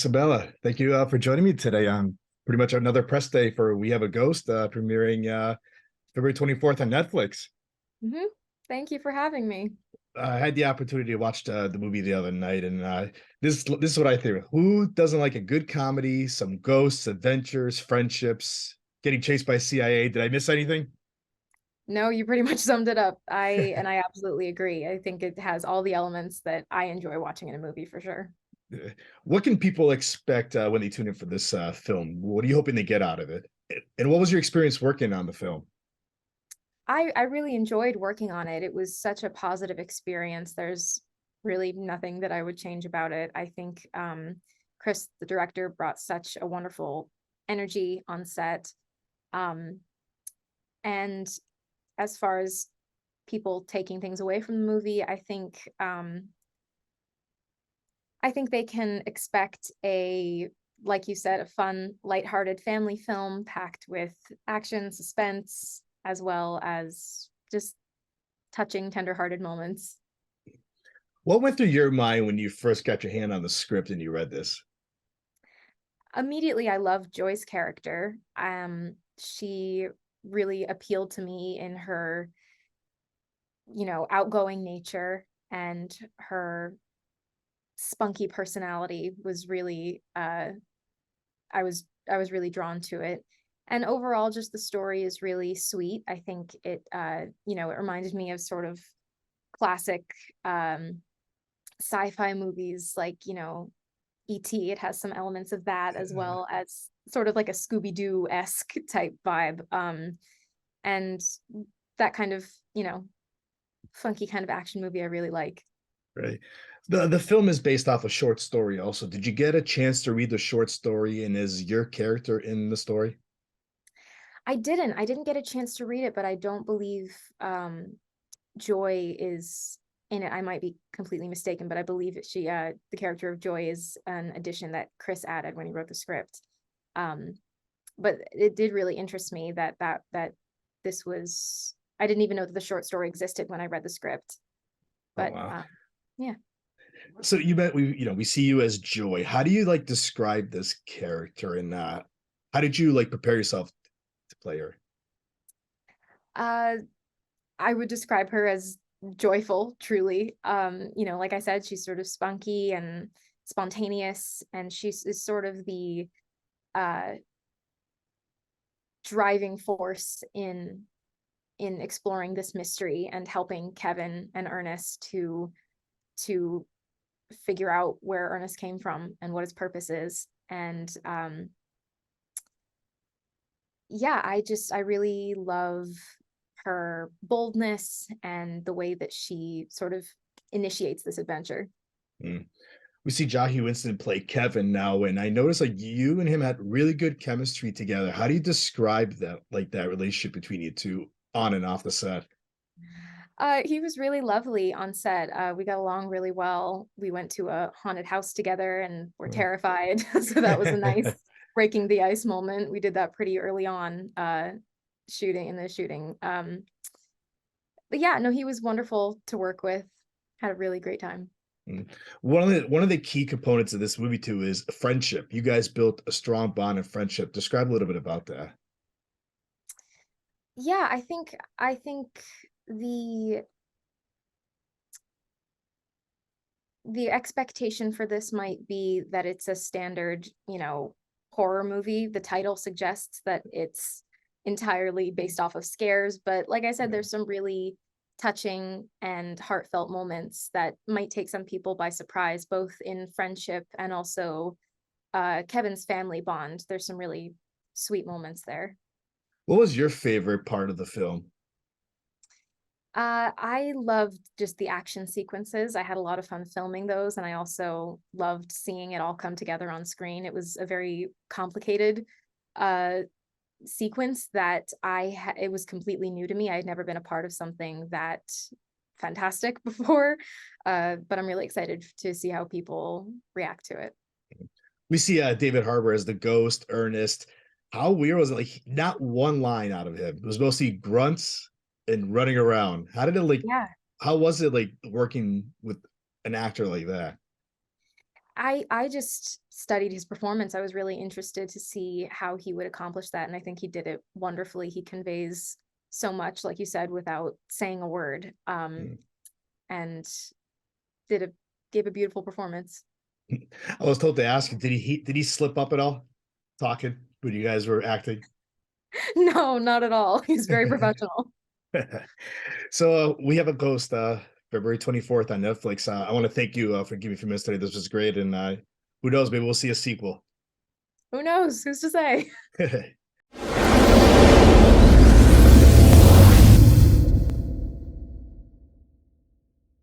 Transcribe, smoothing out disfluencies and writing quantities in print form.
Isabella, thank you for joining me today on pretty much another press day for We Have a Ghost, premiering February 24th on Netflix. hmm Thank you for having me. I had the opportunity to watch the movie the other night, and this is what I think. Who doesn't like a good comedy, some ghosts, adventures, friendships, getting chased by CIA? Did I miss anything? No, you pretty much summed it up. I absolutely agree. I think it has all the elements that I enjoy watching in a movie for sure. What can people expect when they tune in for this film? What are you hoping to get out of it? And what was your experience working on the film? I really enjoyed working on it. It was such a positive experience. There's really nothing that I would change about it. I think Chris, the director, brought such a wonderful energy on set. Um, and as far as people taking things away from the movie, I think they can expect like you said, a fun, lighthearted family film packed with action, suspense, as well as just touching, tenderhearted moments. What went through your mind when you first got your hand on the script and you read this? Immediately, I love Joy's character. She really appealed to me in her, outgoing nature, and her spunky personality was really I was really drawn to it. And overall, just the story is really sweet. I think it reminded me of sort of classic um sci-fi movies like, E.T. It has some elements of that as well as sort of like a Scooby-Doo-esque type vibe. And that kind of, funky kind of action movie I really like. Right. The film is based off a short story also. Did you get a chance to read the short story, and is your character in the story? I didn't get a chance to read it, but I don't believe Joy is in it. I might be completely mistaken, but I believe that the character of Joy is an addition that Chris added when he wrote the script. Um, but it did really interest me that this was. I didn't even know that the short story existed when I read the script. Oh But wow. yeah. So we see you as Joy. How do you like describe this character, and how did you like prepare yourself to play her? Uh, I would describe her as joyful, truly. Like I said, she's sort of spunky and spontaneous, and is sort of the uh driving force in exploring this mystery and helping Kevin and Ernest to figure out where Ernest came from and what his purpose is. And yeah, I really love her boldness and the way that she sort of initiates this adventure. Mm. We see Joshua Winston play Kevin now, and I noticed like you and him had really good chemistry together. How do you describe that relationship between you two on and off the set? He was really lovely on set. We got along really well. We went to a haunted house together and were Mm. terrified. So that was a nice breaking the ice moment. We did that pretty early on, shooting. But yeah, no, he was wonderful to work with. Had a really great time. Mm. One of the key components of this movie too is friendship. You guys built a strong bond of friendship. Describe a little bit about that. Yeah, I think the the expectation for this might be that it's a standard, horror movie. The title suggests that it's entirely based off of scares, but like I said, Yeah. there's some really touching and heartfelt moments that might take some people by surprise, both in friendship and also Kevin's family bond. There's some really sweet moments there. What was your favorite part of the film? I loved just the action sequences. I had a lot of fun filming those, and I also loved seeing it all come together on screen. It was a very complicated uh sequence that it was completely new to me. I had never been a part of something that fantastic before. But I'm really excited to see how people react to it. We see David Harbour as the ghost, Ernest. How weird was it? Like not one line out of him. It was mostly grunts and running around. How did it like? Yeah. How was it like working with an actor like that? I just studied his performance. I was really interested to see how he would accomplish that, and I think he did it wonderfully. He conveys so much, like you said, without saying a word, Mm. and did a gave a beautiful performance. I was told to ask, did he slip up at all talking when you guys were acting? No, not at all. He's very professional. So we have a ghost, February 24th on Netflix. I want to thank you for giving me a few minutes today. This was great. And who knows, maybe we'll see a sequel. Who knows? Who's to say?